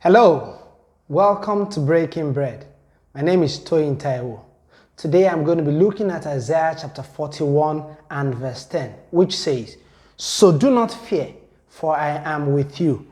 Hello, welcome to Breaking Bread. My name is Toyin Taiwo. Today I'm going to be looking at Isaiah chapter 41 and verse 10, which says, "So do not fear, for I am with you.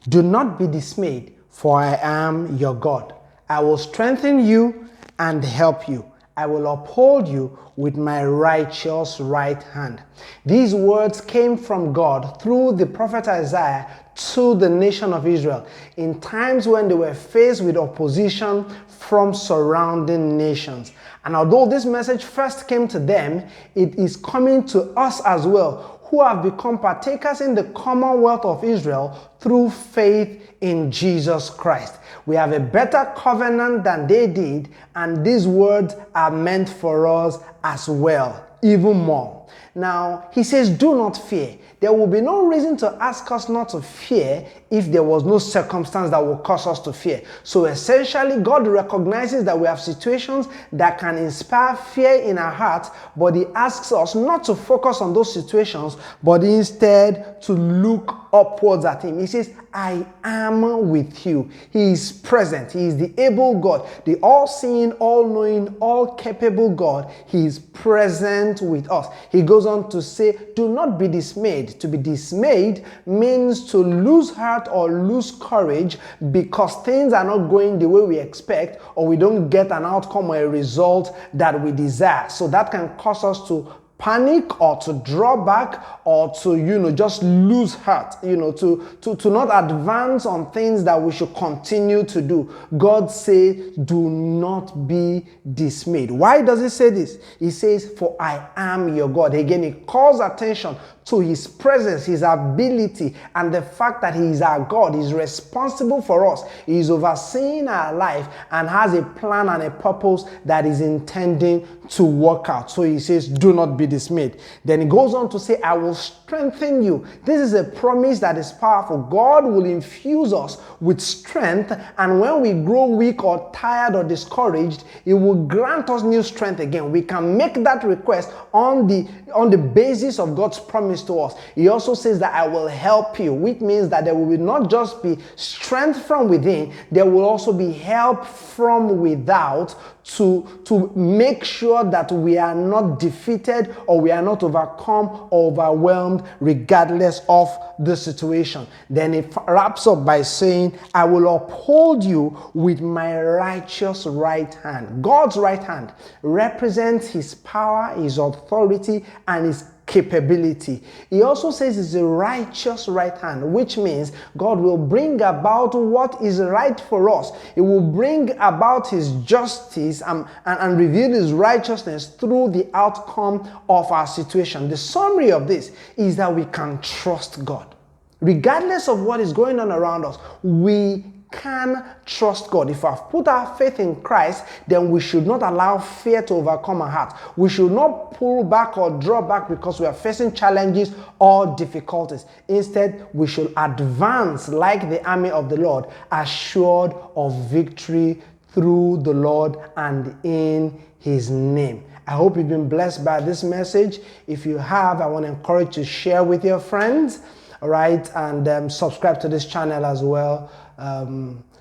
Do not be dismayed, for I am your God. I will strengthen you and help you. I will uphold you with my righteous right hand." These words came from God through the prophet Isaiah to the nation of Israel in times when they were faced with opposition from surrounding nations. And although this message first came to them, it is coming to us as well, who have become partakers in the commonwealth of Israel through faith in Jesus Christ. We have a better covenant than they did, and these words are meant for us as well, even more. Now, he says, do not fear. There will be no reason to ask us not to fear if there was no circumstance that will cause us to fear. So essentially, God recognizes that we have situations that can inspire fear in our hearts, but he asks us not to focus on those situations, but instead to look upwards at him. He says, I am with you. He is present. He is the able God, the all-seeing, all-knowing, all-capable God. He is present with us. He goes on to say, do not be dismayed. To be dismayed means to lose heart or lose courage because things are not going the way we expect, or we don't get an outcome or a result that we desire. So that can cause us to panic or to draw back or to, just lose heart, to not advance on things that we should continue to do. God says, do not be dismayed. Why does he say this? He says, for I am your God. Again, he calls attention to his presence, his ability, and the fact that he is our God. He's responsible for us. He is overseeing our life and has a plan and a purpose that is intending to work out. So he says, do not be dismayed. Then he goes on to say, I will strengthen you. This is a promise that is powerful. God will infuse us with strength, and when we grow weak or tired or discouraged, he will grant us new strength again. We can make that request on the basis of God's promise to us. He also says that I will help you, which means that there will not just be strength from within, there will also be help from without to make sure that we are not defeated or we are not overcome or overwhelmed regardless of the situation. Then it wraps up by saying, I will uphold you with my righteous right hand. God's right hand represents his power, his authority, and his capability. He also says it's a righteous right hand, which means God will bring about what is right for us. He will bring about his justice and reveal his righteousness through the outcome of our situation. The summary of this is that we can trust God. Regardless of what is going on around us, we can trust God. If we have put our faith in Christ, then we should not allow fear to overcome our hearts. We should not pull back or draw back because we are facing challenges or difficulties. Instead, we should advance like the army of the Lord, assured of victory through the Lord and in his name. I hope you've been blessed by this message. If you have, I want to encourage you to share with your friends. All right, and subscribe to this channel as well,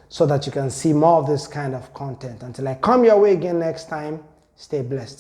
so that you can see more of this kind of content. Until I come your way again next time, stay blessed.